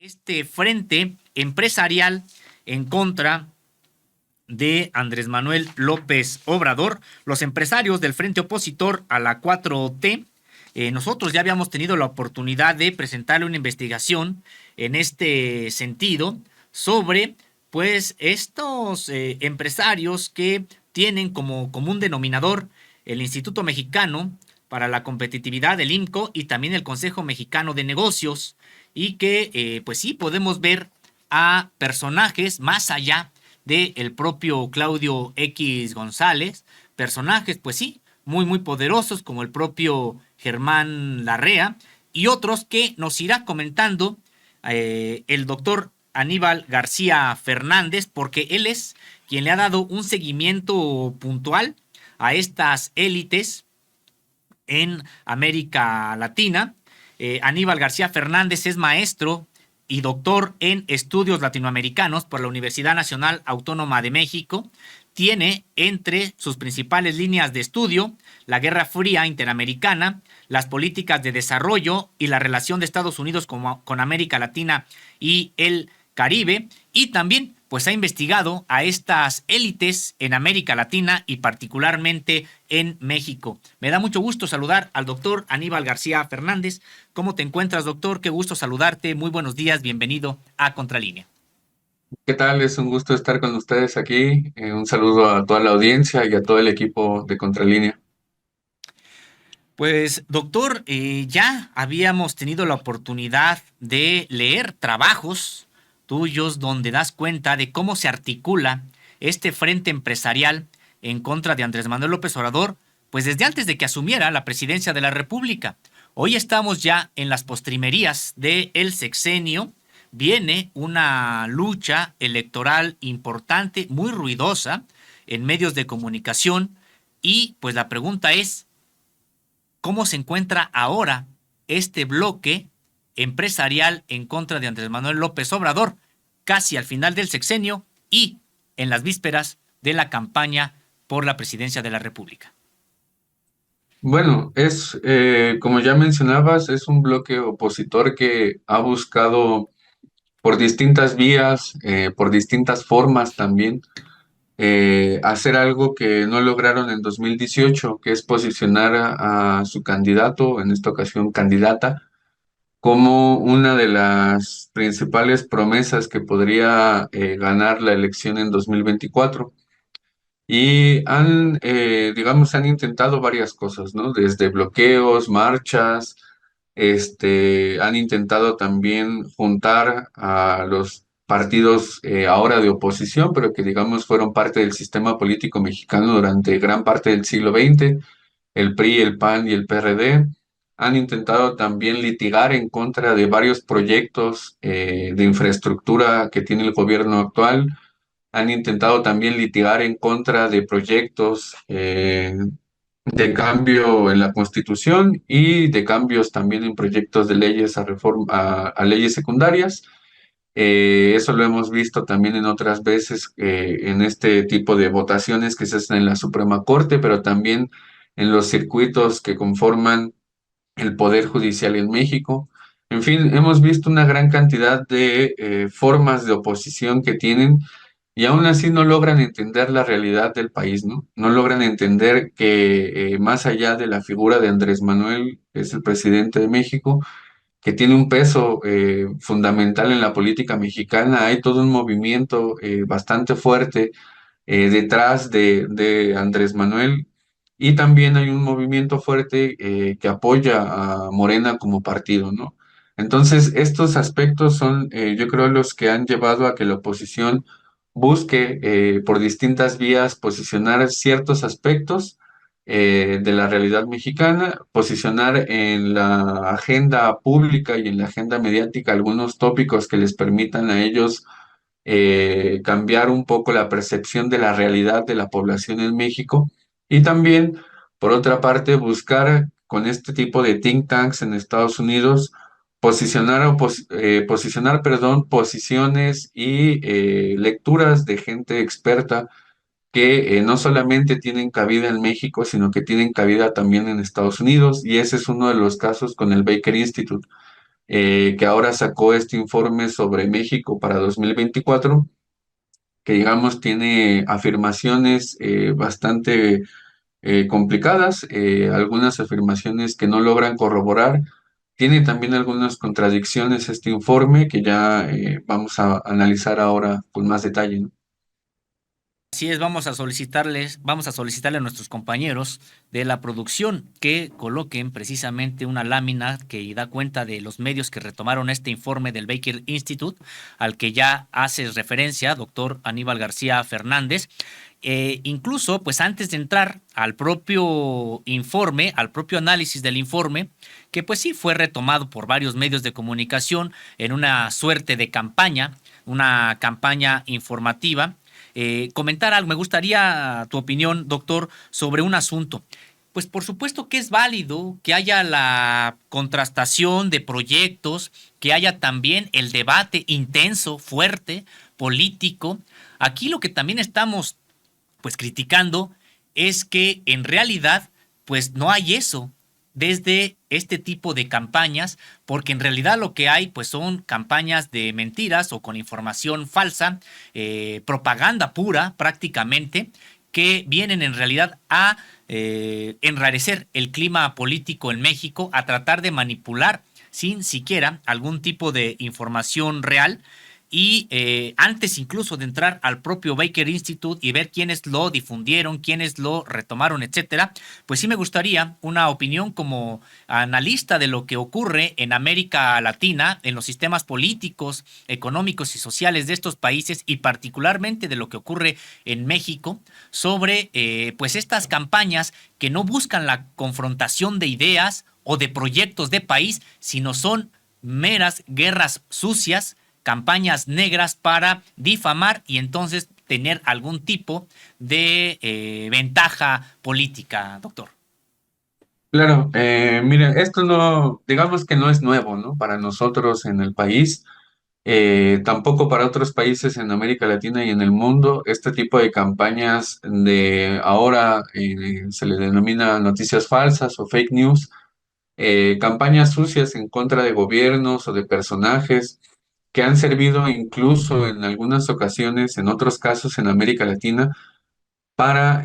este frente empresarial en contra de Andrés Manuel López Obrador, los empresarios del frente opositor a la 4T. Nosotros ya habíamos tenido la oportunidad de presentarle una investigación en este sentido sobre pues estos empresarios que tienen como común denominador el Instituto Mexicano para la Competitividad, el IMCO, y también el Consejo Mexicano de Negocios, y que pues sí podemos ver a personajes más allá del propio Claudio X González, personajes pues sí, muy poderosos como el propio Germán Larrea y otros que nos irá comentando el doctor Aníbal García Fernández, porque él es quien le ha dado un seguimiento puntual a estas élites en América Latina. Aníbal García Fernández es maestro y doctor en estudios latinoamericanos por la Universidad Nacional Autónoma de México. Tiene entre sus principales líneas de estudio la Guerra Fría Interamericana, las políticas de desarrollo y la relación de Estados Unidos con América Latina y el Caribe, y también pues ha investigado a estas élites en América Latina y particularmente en México. Me da mucho gusto saludar al doctor Aníbal García Fernández. ¿Cómo te encuentras, doctor? Qué gusto saludarte. Muy buenos días. Bienvenido a Contralínea. ¿Qué tal? Es un gusto estar con ustedes aquí. Un saludo a toda la audiencia y a todo el equipo de Contralínea. Pues, doctor, ya habíamos tenido la oportunidad de leer trabajos tuyos donde das cuenta de cómo se articula este frente empresarial en contra de Andrés Manuel López Obrador, pues desde antes de que asumiera la presidencia de la República. Hoy estamos ya en las postrimerías del sexenio. Viene una lucha electoral importante, muy ruidosa, en medios de comunicación. Y pues la pregunta es, ¿cómo se encuentra ahora este bloque empresarial en contra de Andrés Manuel López Obrador, casi al final del sexenio y en las vísperas de la campaña por la presidencia de la República? Bueno, como ya mencionabas, es un bloque opositor que ha buscado por distintas vías, por distintas formas también, hacer algo que no lograron en 2018, que es posicionar a su candidato, en esta ocasión candidata, como una de las principales promesas que podría ganar la elección en 2024. Y digamos, han intentado varias cosas, ¿no? Desde bloqueos, marchas, han intentado también juntar a los partidos ahora de oposición, pero que digamos fueron parte del sistema político mexicano durante gran parte del siglo XX, el PRI, el PAN y el PRD. Han intentado también litigar en contra de varios proyectos de infraestructura que tiene el gobierno actual. Han intentado también litigar en contra de proyectos de cambio en la Constitución y de cambios también en proyectos de leyes a leyes secundarias. Eso lo hemos visto también en otras veces en este tipo de votaciones que se hacen en la Suprema Corte, pero también en los circuitos que conforman el Poder Judicial en México. En fin, hemos visto una gran cantidad de formas de oposición que tienen y aún así no logran entender la realidad del país, ¿no? No logran entender que más allá de la figura de Andrés Manuel, que es el presidente de México, que tiene un peso fundamental en la política mexicana, hay todo un movimiento bastante fuerte detrás de Andrés Manuel, y también hay un movimiento fuerte que apoya a Morena como partido, ¿no? Entonces, estos aspectos son, yo creo, los que han llevado a que la oposición busque por distintas vías posicionar ciertos aspectos de la realidad mexicana, posicionar en la agenda pública y en la agenda mediática algunos tópicos que les permitan a ellos cambiar un poco la percepción de la realidad de la población en México, y también, por otra parte, buscar con este tipo de think tanks en Estados Unidos posicionar, posiciones y lecturas de gente experta que no solamente tienen cabida en México, sino que tienen cabida también en Estados Unidos, y ese es uno de los casos con el Baker Institute. que ahora sacó este informe sobre México para 2024, que digamos tiene afirmaciones bastante complicadas, algunas afirmaciones que no logran corroborar. Tiene también algunas contradicciones este informe que ya vamos a analizar ahora con más detalle, ¿no? Así es, vamos a solicitarle a nuestros compañeros de la producción que coloquen precisamente una lámina que da cuenta de los medios que retomaron este informe del Baker Institute, al que ya hace referencia, doctor Aníbal García Fernández. Incluso, pues antes de entrar al propio informe, al propio análisis del informe, que pues sí fue retomado por varios medios de comunicación en una suerte de campaña, una campaña informativa. Comentar algo, me gustaría tu opinión, doctor, sobre un asunto. Pues por supuesto que es válido que haya la contrastación de proyectos, que haya también el debate intenso, fuerte, político. Aquí lo que también estamos pues criticando es que en realidad pues no hay eso desde este tipo de campañas, porque en realidad lo que hay pues son campañas de mentiras o con información falsa, propaganda pura prácticamente, que vienen en realidad a enrarecer el clima político en México, a tratar de manipular sin siquiera algún tipo de información real. Y antes incluso de entrar al propio Baker Institute y ver quiénes lo difundieron, quiénes lo retomaron, etcétera, pues sí me gustaría una opinión como analista de lo que ocurre en América Latina, en los sistemas políticos, económicos y sociales de estos países y particularmente de lo que ocurre en México sobre pues estas campañas que no buscan la confrontación de ideas o de proyectos de país, sino son meras guerras sucias, campañas negras para difamar y entonces tener algún tipo de ventaja política, doctor. Claro, miren, esto no, digamos que no es nuevo, ¿no? Para nosotros en el país, tampoco para otros países en América Latina y en el mundo, este tipo de campañas de ahora se le denomina noticias falsas o fake news, campañas sucias en contra de gobiernos o de personajes que han servido incluso en algunas ocasiones, en otros casos en América Latina, para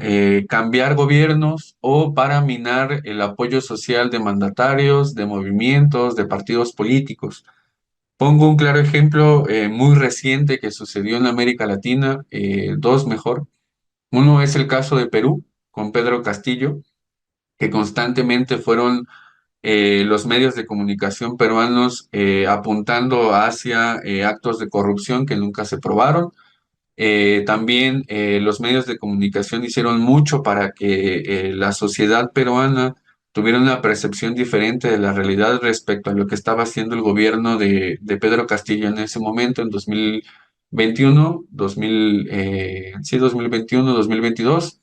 cambiar gobiernos o para minar el apoyo social de mandatarios, de movimientos, de partidos políticos. Pongo un claro ejemplo muy reciente que sucedió en América Latina, dos mejor. Uno es el caso de Perú con Pedro Castillo, que constantemente fueron los medios de comunicación peruanos apuntando hacia actos de corrupción que nunca se probaron. También los medios de comunicación hicieron mucho para que la sociedad peruana tuviera una percepción diferente de la realidad respecto a lo que estaba haciendo el gobierno de Pedro Castillo en ese momento, en 2021, 2021, 2022.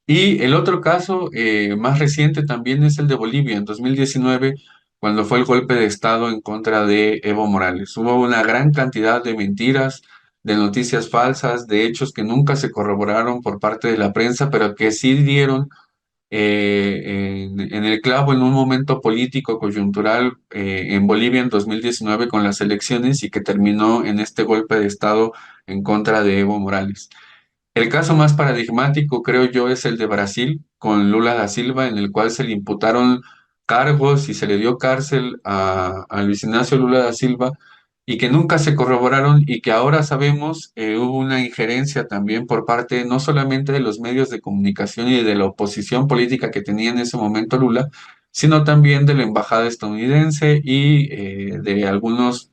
Y el otro caso más reciente también es el de Bolivia, en 2019, cuando fue el golpe de Estado en contra de Evo Morales. Hubo una gran cantidad de mentiras, de noticias falsas, de hechos que nunca se corroboraron por parte de la prensa, pero que sí dieron en el clavo en un momento político coyuntural en Bolivia en 2019 con las elecciones y que terminó en este golpe de Estado en contra de Evo Morales. El caso más paradigmático, creo yo, es el de Brasil con Lula da Silva, en el cual se le imputaron cargos y se le dio cárcel a Luis Ignacio Lula da Silva y que nunca se corroboraron y que ahora sabemos hubo una injerencia también por parte no solamente de los medios de comunicación y de la oposición política que tenía en ese momento Lula, sino también de la embajada estadounidense y de algunos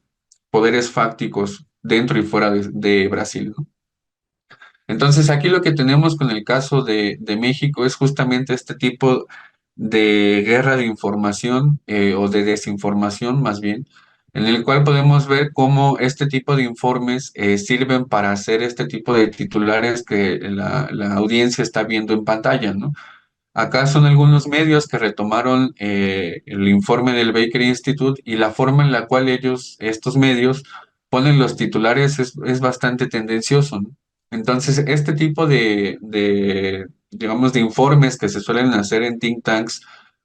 poderes fácticos dentro y fuera de Brasil, ¿no? Entonces, aquí lo que tenemos con el caso de México es justamente este tipo de guerra de información o de desinformación más bien, en el cual podemos ver cómo este tipo de informes sirven para hacer este tipo de titulares que la audiencia está viendo en pantalla, ¿no? Acá son algunos medios que retomaron el informe del Baker Institute y la forma en la cual ellos, estos medios, ponen los titulares es bastante tendencioso, ¿no? Entonces, este tipo digamos, de informes que se suelen hacer en think tanks,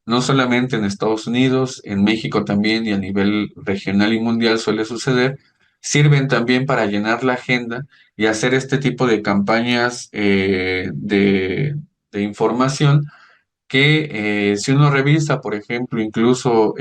no solamente en Estados Unidos, en México también y a nivel regional y mundial suele suceder, sirven también para llenar la agenda y hacer este tipo de campañas de información que si uno revisa, por ejemplo, incluso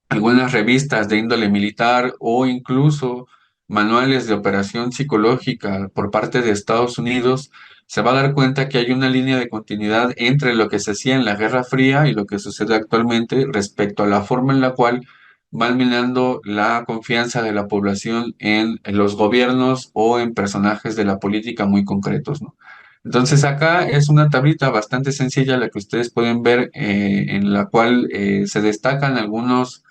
algunas revistas de índole militar o incluso manuales de operación psicológica por parte de Estados Unidos, se va a dar cuenta que hay una línea de continuidad entre lo que se hacía en la Guerra Fría y lo que sucede actualmente respecto a la forma en la cual van minando la confianza de la población en los gobiernos o en personajes de la política muy concretos, ¿no? Entonces acá es una tablita bastante sencilla la que ustedes pueden ver en la cual se destacan algunos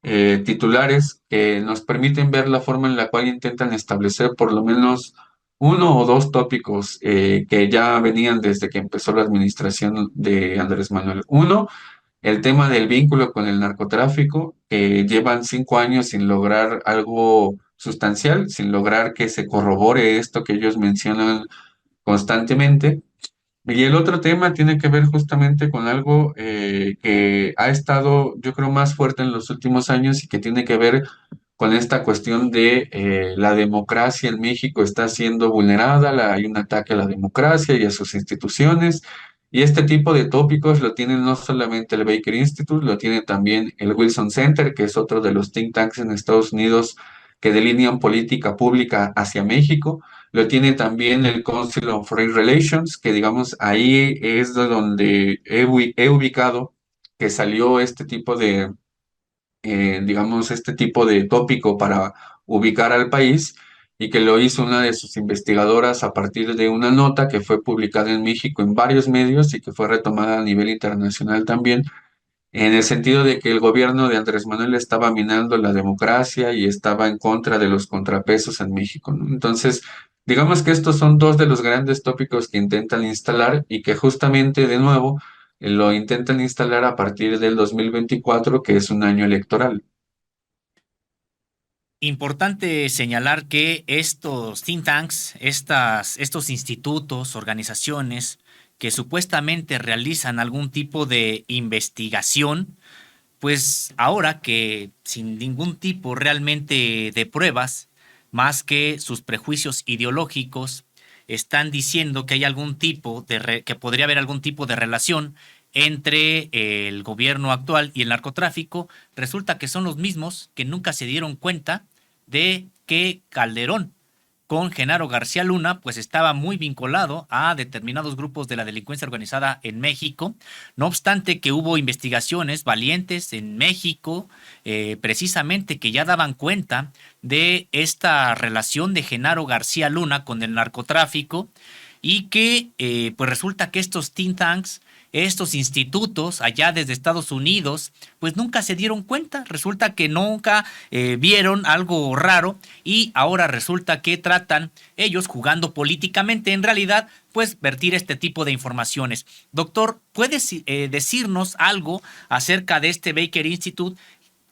titulares que nos permiten ver la forma en la cual intentan establecer por lo menos uno o dos tópicos que ya venían desde que empezó la administración de Andrés Manuel. Uno, el tema del vínculo con el narcotráfico, que llevan 5 años sin lograr algo sustancial, sin lograr que se corrobore esto que ellos mencionan constantemente. Y el otro tema tiene que ver justamente con algo que ha estado, yo creo, más fuerte en los últimos años y que tiene que ver con esta cuestión de la democracia en México está siendo vulnerada, hay un ataque a la democracia y a sus instituciones. Y este tipo de tópicos lo tiene no solamente el Baker Institute, lo tiene también el Wilson Center, que es otro de los think tanks en Estados Unidos que delinean política pública hacia México. Lo tiene también el Council on Foreign Relations, que digamos ahí es de donde he ubicado que salió este tipo de, digamos, este tipo de tópico para ubicar al país y que lo hizo una de sus investigadoras a partir de una nota que fue publicada en México en varios medios y que fue retomada a nivel internacional también en el sentido de que el gobierno de Andrés Manuel estaba minando la democracia y estaba en contra de los contrapesos en México, ¿no? Entonces, digamos que estos son dos de los grandes tópicos que intentan instalar y que justamente de nuevo lo intentan instalar a partir del 2024, que es un año electoral. Importante señalar que estos think tanks, estos institutos, organizaciones que supuestamente realizan algún tipo de investigación, pues ahora que sin ningún tipo realmente de pruebas, más que sus prejuicios ideológicos, están diciendo que hay algún tipo que podría haber algún tipo de relación entre el gobierno actual y el narcotráfico, resulta que son los mismos que nunca se dieron cuenta de que Calderón con Genaro García Luna, pues estaba muy vinculado a determinados grupos de la delincuencia organizada en México. No obstante que hubo investigaciones valientes en México, precisamente que ya daban cuenta de esta relación de Genaro García Luna con el narcotráfico y que pues resulta que estos think tanks, estos institutos allá desde Estados Unidos, pues nunca se dieron cuenta, resulta que nunca vieron algo raro y ahora resulta que tratan ellos jugando políticamente en realidad pues vertir este tipo de informaciones. Doctor, ¿puedes decirnos algo acerca de este Baker Institute?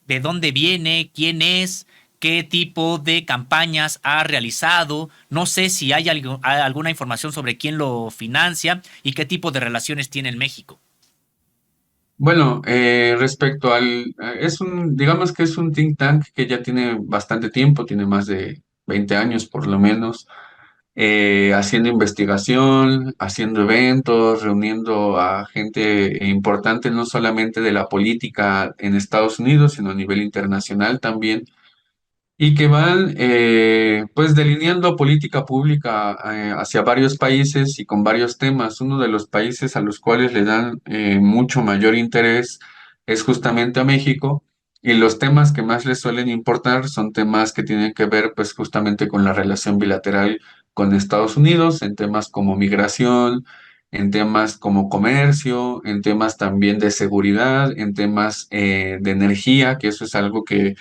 ¿De dónde viene? ¿Quién es? ¿Qué tipo de campañas ha realizado? No sé si hay alguna información sobre quién lo financia y qué tipo de relaciones tiene en México. Bueno, respecto es digamos que es un think tank que ya tiene bastante tiempo, tiene más de 20 años por lo menos haciendo investigación, haciendo eventos, reuniendo a gente importante, no solamente de la política en Estados Unidos, sino a nivel internacional también, y que van pues delineando política pública hacia varios países y con varios temas. Uno de los países a los cuales le dan mucho mayor interés es justamente a México. Y los temas que más les suelen importar son temas que tienen que ver pues justamente con la relación bilateral con Estados Unidos, en temas como migración, en temas como comercio, en temas también de seguridad, en temas de energía, que eso es algo que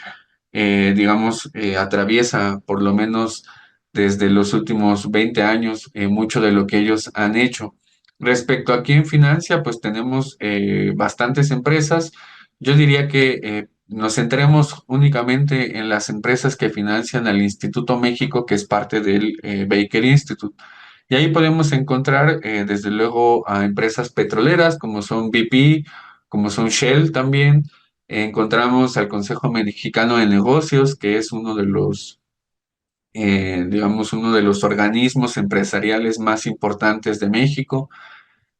digamos, atraviesa por lo menos desde los últimos 20 años mucho de lo que ellos han hecho. Respecto a quién financia, pues tenemos bastantes empresas. Yo diría que nos centremos únicamente en las empresas que financian al Instituto México, que es parte del Baker Institute. Y ahí podemos encontrar, desde luego, a empresas petroleras como son BP, como son Shell también. Encontramos al Consejo Mexicano de Negocios, que es uno de los, digamos, uno de los organismos empresariales más importantes de México.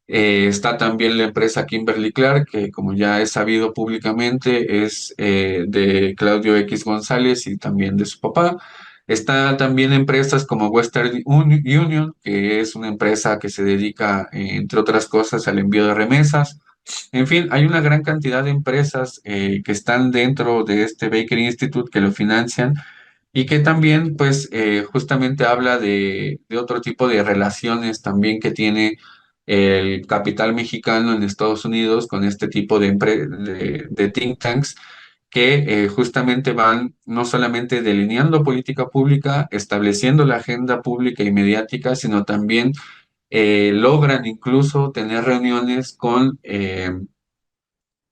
Está también la empresa Kimberly-Clark, que como ya es sabido públicamente, es de Claudio X González y también de su papá. Está también empresas como Western Union, que es una empresa que se dedica, entre otras cosas, al envío de remesas. En fin, hay una gran cantidad de empresas que están dentro de este Baker Institute que lo financian y que también, pues, justamente habla de otro tipo de relaciones también que tiene el capital mexicano en Estados Unidos con este tipo de think tanks que justamente van no solamente delineando política pública, estableciendo la agenda pública y mediática, sino también logran incluso tener reuniones con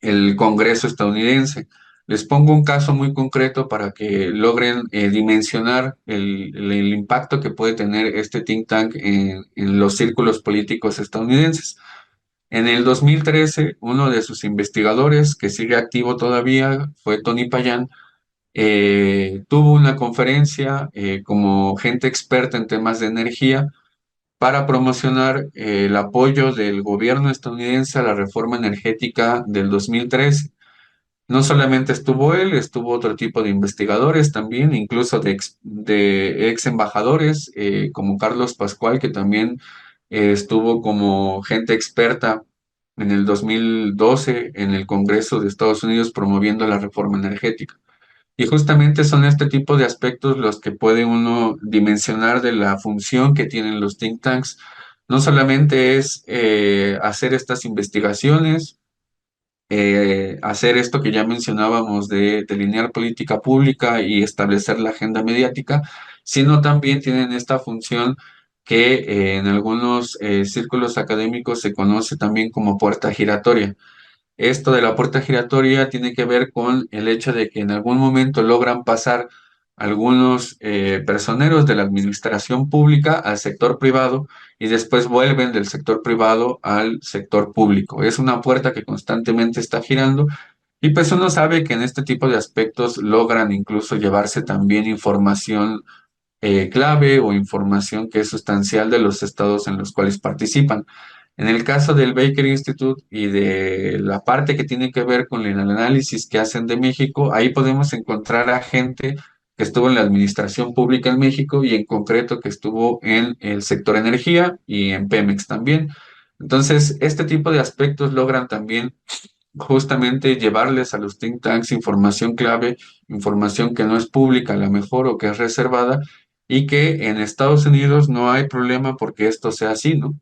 el Congreso estadounidense. Les pongo un caso muy concreto para que logren dimensionar el impacto que puede tener este think tank en los círculos políticos estadounidenses. En el 2013, uno de sus investigadores, que sigue activo todavía, fue Tony Payán, tuvo una conferencia como gente experta en temas de energía para promocionar el apoyo del gobierno estadounidense a la reforma energética del 2013. No solamente estuvo él, estuvo otro tipo de investigadores también, incluso de ex embajadores, como Carlos Pascual, que también estuvo como gente experta en el 2012 en el Congreso de Estados Unidos promoviendo la reforma energética. Y justamente son este tipo de aspectos los que puede uno dimensionar de la función que tienen los think tanks. No solamente es hacer estas investigaciones, hacer esto que ya mencionábamos de delinear política pública y establecer la agenda mediática, sino también tienen esta función que en algunos círculos académicos se conoce también como puerta giratoria. Esto de la puerta giratoria tiene que ver con el hecho de que en algún momento logran pasar algunos personeros de la administración pública al sector privado y después vuelven del sector privado al sector público. Es una puerta que constantemente está girando y pues uno sabe que en este tipo de aspectos logran incluso llevarse también información clave o información que es sustancial de los estados en los cuales participan. En el caso del Baker Institute y de la parte que tiene que ver con el análisis que hacen de México, ahí podemos encontrar a gente que estuvo en la administración pública en México y en concreto que estuvo en el sector energía y en Pemex también. Entonces, este tipo de aspectos logran también justamente llevarles a los think tanks información clave, información que no es pública a lo mejor o que es reservada y que en Estados Unidos no hay problema porque esto sea así, ¿no?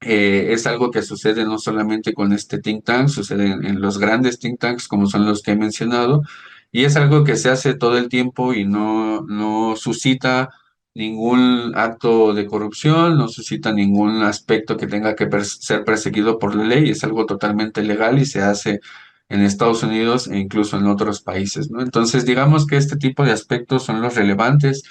Es algo que sucede no solamente con este think tank, sucede en los grandes think tanks como son los que he mencionado, y es algo que se hace todo el tiempo y no suscita ningún acto de corrupción, no suscita ningún aspecto que tenga que ser perseguido por la ley, es algo totalmente legal y se hace en Estados Unidos e incluso en otros países, ¿no? Entonces, digamos que este tipo de aspectos son los relevantes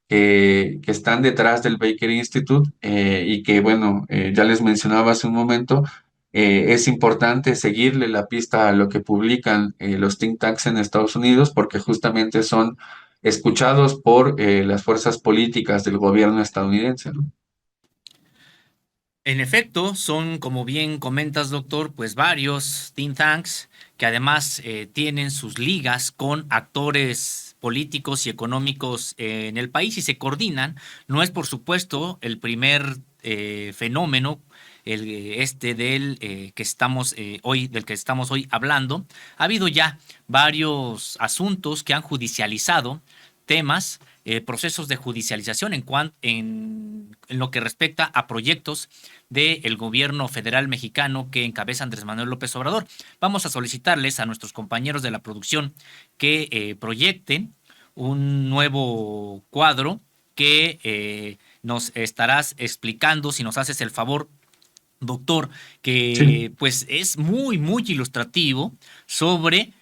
que están detrás del Baker Institute y que, bueno, ya les mencionaba hace un momento, es importante seguirle la pista a lo que publican los think tanks en Estados Unidos porque justamente son escuchados por las fuerzas políticas del gobierno estadounidense, ¿no? En efecto, son, como bien comentas, doctor, pues varios think tanks que además tienen sus ligas con actores políticos y económicos en el país y se coordinan. No es, por supuesto, el primer fenómeno del que estamos hoy, del que estamos hoy hablando. Ha habido ya varios asuntos que han judicializado temas, procesos de judicialización en lo que respecta a proyectos del gobierno federal mexicano que encabeza Andrés Manuel López Obrador. Vamos a solicitarles a nuestros compañeros de la producción que proyecten un nuevo cuadro que nos estarás explicando, si nos haces el favor, doctor, Sí. que pues es muy, muy ilustrativo sobre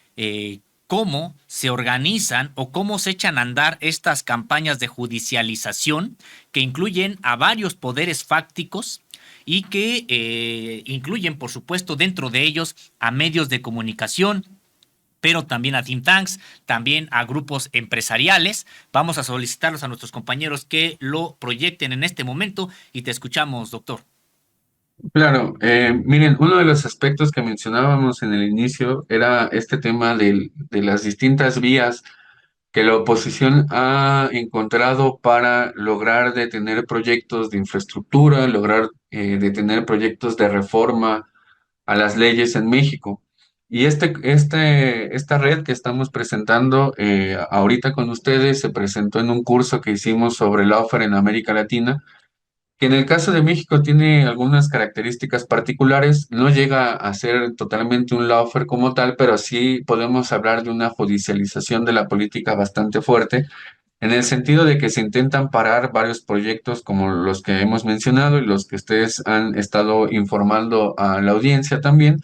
cómo se organizan o cómo se echan a andar estas campañas de judicialización que incluyen a varios poderes fácticos y que incluyen, por supuesto, dentro de ellos a medios de comunicación, pero también a think tanks, también a grupos empresariales. Vamos a solicitarlos a nuestros compañeros que lo proyecten en este momento y te escuchamos, doctor. Claro, miren, uno de los aspectos que mencionábamos en el inicio era este tema de las distintas vías que la oposición ha encontrado para lograr detener proyectos de infraestructura, lograr detener proyectos de reforma a las leyes en México. Y esta red que estamos presentando ahorita con ustedes se presentó en un curso que hicimos sobre el lawfare en América Latina, que en el caso de México tiene algunas características particulares. No llega a ser totalmente un lawfare como tal, pero sí podemos hablar de una judicialización de la política bastante fuerte, en el sentido de que se intentan parar varios proyectos como los que hemos mencionado y los que ustedes han estado informando a la audiencia también,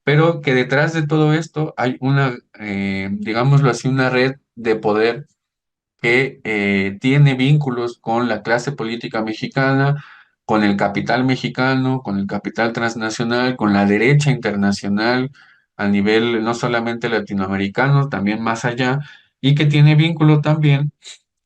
pero que detrás de todo esto hay una, digámoslo así, una red de poder que tiene vínculos con la clase política mexicana, con el capital mexicano, con el capital transnacional, con la derecha internacional a nivel no solamente latinoamericano, también más allá, y que tiene vínculo también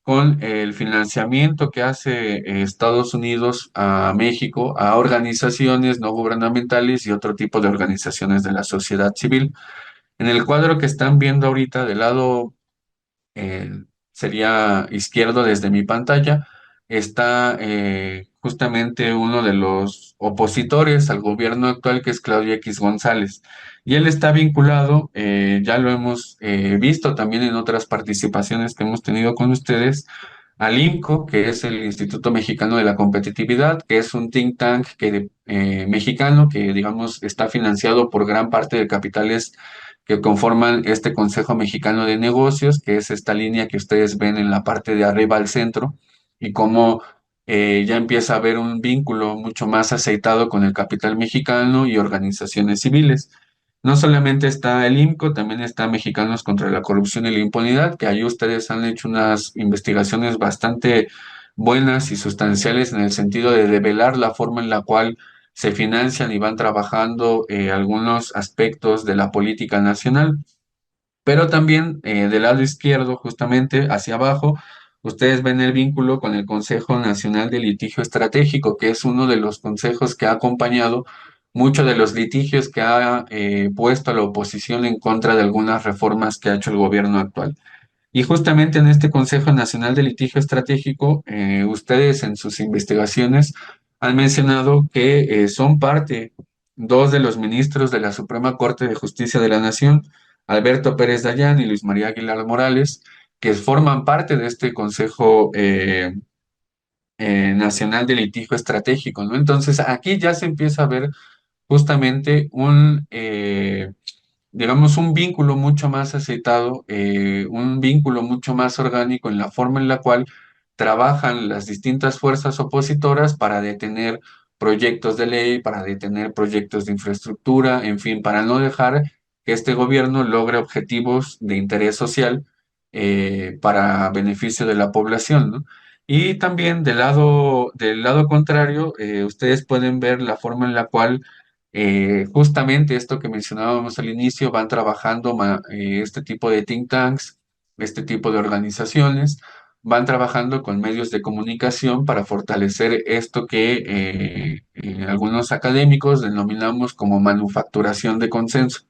con el financiamiento que hace Estados Unidos a México, a organizaciones no gubernamentales y otro tipo de organizaciones de la sociedad civil. En el cuadro que están viendo ahorita del lado sería izquierdo desde mi pantalla, está justamente uno de los opositores al gobierno actual, que es Claudio X González. Y él está vinculado, ya lo hemos visto también en otras participaciones que hemos tenido con ustedes, al INCO, que es el Instituto Mexicano de la Competitividad, que es un think tank mexicano que, digamos, está financiado por gran parte de capitales que conforman este Consejo Mexicano de Negocios, que es esta línea que ustedes ven en la parte de arriba al centro, y cómo ya empieza a haber un vínculo mucho más aceitado con el capital mexicano y organizaciones civiles. No solamente está el IMCO, también está Mexicanos contra la Corrupción y la Impunidad, que ahí ustedes han hecho unas investigaciones bastante buenas y sustanciales en el sentido de develar la forma en la cual se financian y van trabajando algunos aspectos de la política nacional. Pero también del lado izquierdo, justamente hacia abajo, ustedes ven el vínculo con el Consejo Nacional de Litigio Estratégico, que es uno de los consejos que ha acompañado muchos de los litigios que ha puesto a la oposición en contra de algunas reformas que ha hecho el gobierno actual. Y justamente en este Consejo Nacional de Litigio Estratégico, ustedes en sus investigaciones han mencionado que son parte dos de los ministros de la Suprema Corte de Justicia de la Nación, Alberto Pérez Dayán y Luis María Aguilar Morales, que forman parte de este Consejo Nacional de Litigio Estratégico, ¿no? Entonces aquí ya se empieza a ver justamente digamos, un vínculo mucho más aceitado, un vínculo mucho más orgánico en la forma en la cual trabajan las distintas fuerzas opositoras para detener proyectos de ley, para detener proyectos de infraestructura, en fin, para no dejar que este gobierno logre objetivos de interés social para beneficio de la población, ¿no? Y también del lado contrario, ustedes pueden ver la forma en la cual justamente esto que mencionábamos al inicio, van trabajando este tipo de think tanks, este tipo de organizaciones, van trabajando con medios de comunicación para fortalecer esto que algunos académicos denominamos como manufacturación de consenso.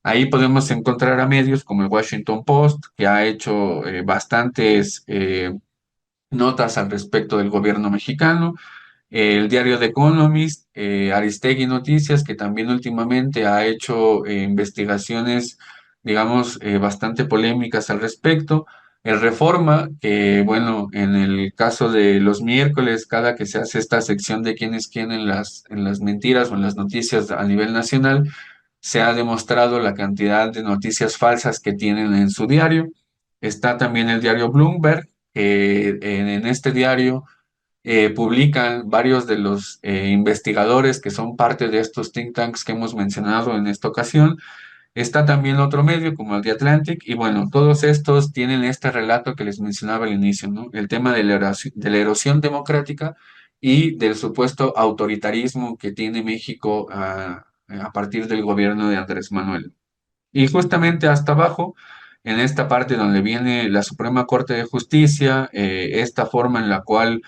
Ahí podemos encontrar a medios como el Washington Post, que ha hecho bastantes notas al respecto del gobierno mexicano, el diario The Economist, Aristegui Noticias, que también últimamente ha hecho investigaciones, digamos, bastante polémicas al respecto. El Reforma, que bueno, en el caso de los miércoles, cada que se hace esta sección de quién es quién en las mentiras o en las noticias a nivel nacional, se ha demostrado la cantidad de noticias falsas que tienen en su diario. Está también el diario Bloomberg, que en este diario publican varios de los investigadores que son parte de estos think tanks que hemos mencionado en esta ocasión, Está también otro medio como el The Atlantic y bueno, todos estos tienen este relato que les mencionaba al inicio, ¿no? El tema de la erosión democrática y del supuesto autoritarismo que tiene México a partir del gobierno de Andrés Manuel. Y justamente hasta abajo, en esta parte donde viene la Suprema Corte de Justicia, esta forma en la cual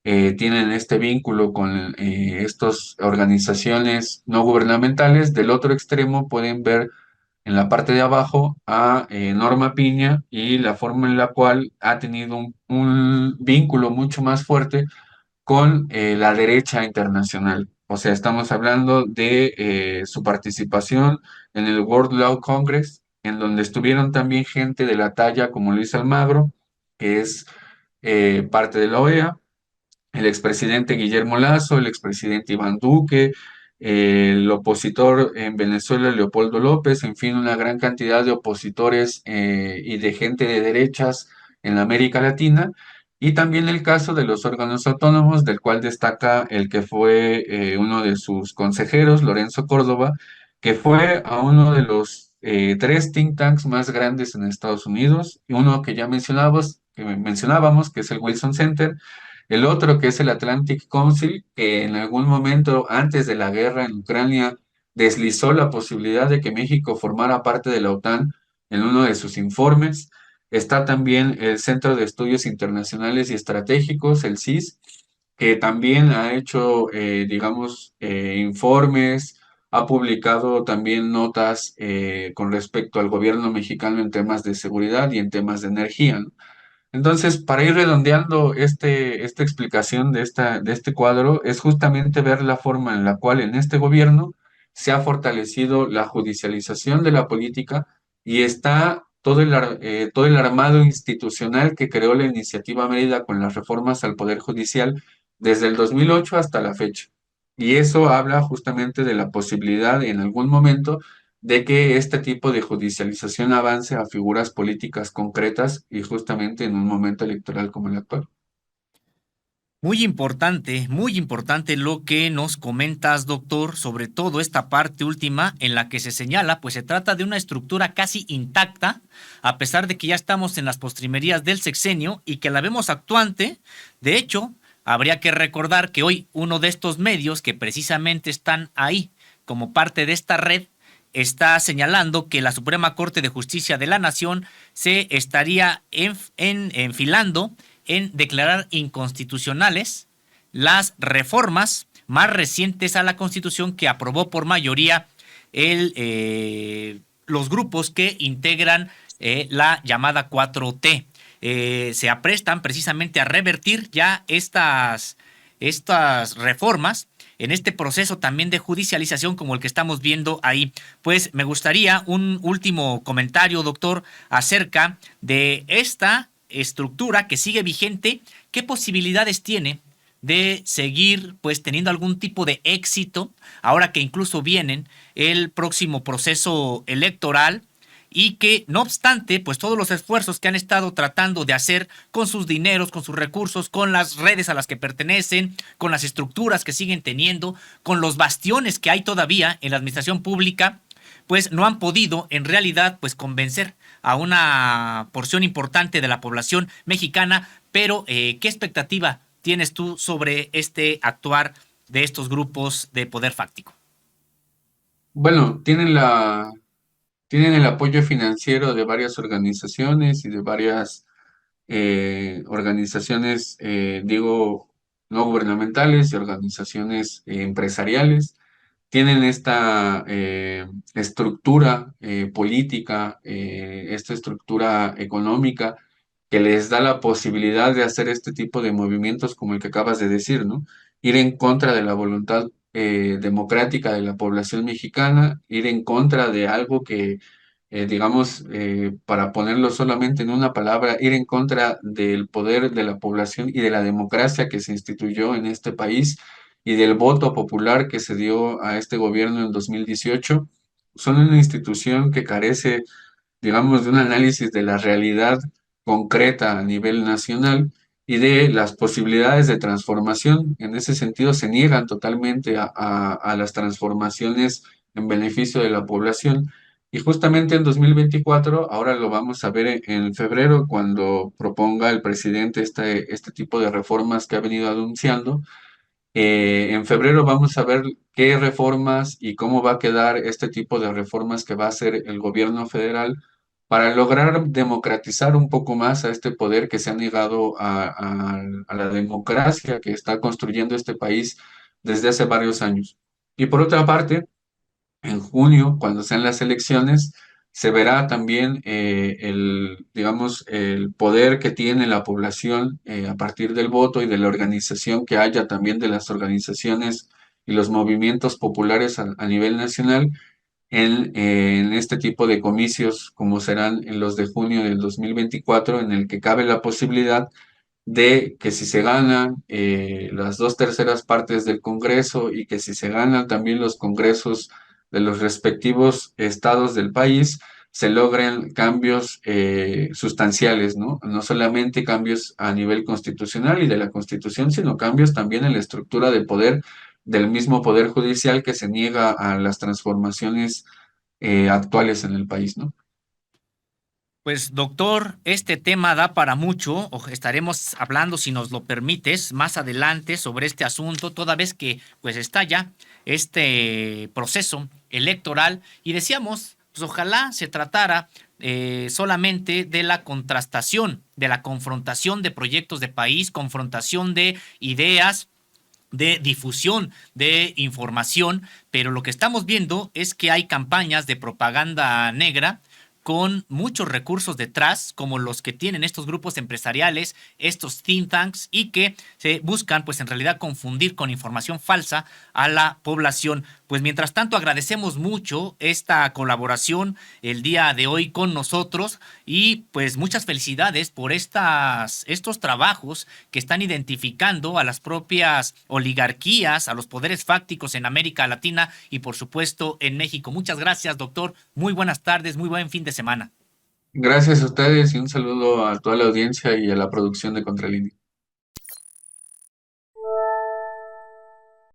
tienen este vínculo con estas organizaciones no gubernamentales, del otro extremo pueden ver en la parte de abajo a Norma Piña y la forma en la cual ha tenido un vínculo mucho más fuerte con la derecha internacional. O sea, estamos hablando de su participación en el World Law Congress, en donde estuvieron también gente de la talla como Luis Almagro, que es parte de la OEA, el expresidente Guillermo Lasso, el expresidente Iván Duque, el opositor en Venezuela, Leopoldo López, en fin, una gran cantidad de opositores y de gente de derechas en América Latina, y también el caso de los órganos autónomos, del cual destaca el que fue uno de sus consejeros, Lorenzo Córdoba, que fue a uno de los tres think tanks más grandes en Estados Unidos, y uno que ya mencionábamos, que es el Wilson Center, el otro, que es el Atlantic Council, que en algún momento antes de la guerra en Ucrania deslizó la posibilidad de que México formara parte de la OTAN en uno de sus informes. Está también el Centro de Estudios Internacionales y Estratégicos, el CIS, que también ha hecho, digamos, informes, ha publicado también notas con respecto al gobierno mexicano en temas de seguridad y en temas de energía, ¿no? Entonces, para ir redondeando esta explicación de este cuadro, es justamente ver la forma en la cual en este gobierno se ha fortalecido la judicialización de la política y está todo el armado institucional que creó la iniciativa Mérida con las reformas al Poder Judicial desde el 2008 hasta la fecha. Y eso habla justamente de la posibilidad en algún momento de que este tipo de judicialización avance a figuras políticas concretas y justamente en un momento electoral como el actual. Muy importante lo que nos comentas, doctor, sobre todo esta parte última en la que se señala, pues se trata de una estructura casi intacta, a pesar de que ya estamos en las postrimerías del sexenio y que la vemos actuante. De hecho, habría que recordar que hoy uno de estos medios que precisamente están ahí como parte de esta red está señalando que la Suprema Corte de Justicia de la Nación se estaría enfilando en declarar inconstitucionales las reformas más recientes a la Constitución que aprobó por mayoría los grupos que integran la llamada 4T. Se aprestan precisamente a revertir ya estas reformas en este proceso también de judicialización como el que estamos viendo ahí. Pues me gustaría un último comentario, doctor, acerca de esta estructura que sigue vigente. ¿Qué posibilidades tiene de seguir pues teniendo algún tipo de éxito ahora que incluso vienen el próximo proceso electoral? Y que no obstante, pues todos los esfuerzos que han estado tratando de hacer con sus dineros, con sus recursos, con las redes a las que pertenecen, con las estructuras que siguen teniendo, con los bastiones que hay todavía en la administración pública, pues no han podido en realidad pues convencer a una porción importante de la población mexicana. Pero ¿qué expectativa tienes tú sobre este actuar de estos grupos de poder fáctico? Bueno, tienen el apoyo financiero de varias organizaciones y de varias organizaciones, digo, no gubernamentales y organizaciones empresariales. Tienen esta estructura política, esta estructura económica que les da la posibilidad de hacer este tipo de movimientos como el que acabas de decir, ¿no? Ir en contra de la voluntad democrática de la población mexicana, ir en contra de algo que, digamos, para ponerlo solamente en una palabra, ir en contra del poder de la población y de la democracia que se instituyó en este país y del voto popular que se dio a este gobierno en 2018. Son una institución que carece, digamos, de un análisis de la realidad concreta a nivel nacional y de las posibilidades de transformación. En ese sentido, se niegan totalmente a las transformaciones en beneficio de la población. Y justamente en 2024, ahora lo vamos a ver en febrero, cuando proponga el presidente este tipo de reformas que ha venido anunciando. En febrero vamos a ver qué reformas y cómo va a quedar este tipo de reformas que va a hacer el gobierno federal para lograr democratizar un poco más a este poder que se ha negado a la democracia que está construyendo este país desde hace varios años. Y por otra parte, en junio, cuando sean las elecciones, se verá también digamos, el poder que tiene la población a partir del voto y de la organización que haya también de las organizaciones y los movimientos populares a nivel nacional en este tipo de comicios, como serán en los de junio del 2024, en el que cabe la posibilidad de que si se ganan las dos terceras partes del Congreso y que si se ganan también los congresos de los respectivos estados del país, se logren cambios sustanciales, ¿no? No solamente cambios a nivel constitucional y de la Constitución, sino cambios también en la estructura de poder del mismo Poder Judicial que se niega a las transformaciones actuales en el país, ¿no? Pues doctor, este tema da para mucho, estaremos hablando, si nos lo permites, más adelante sobre este asunto, toda vez que pues está ya este proceso electoral y decíamos, pues ojalá se tratara solamente de la contrastación, de la confrontación de proyectos de país, confrontación de ideas, de difusión de información, pero lo que estamos viendo es que hay campañas de propaganda negra con muchos recursos detrás, como los que tienen estos grupos empresariales, estos think tanks, y que se buscan, pues en realidad, confundir con información falsa a la población. Pues mientras tanto, agradecemos mucho esta colaboración el día de hoy con nosotros y pues muchas felicidades por estos trabajos que están identificando a las propias oligarquías, a los poderes fácticos en América Latina y por supuesto en México. Muchas gracias, doctor. Muy buenas tardes, muy buen fin de semana. Gracias a ustedes y un saludo a toda la audiencia y a la producción de Contralínea.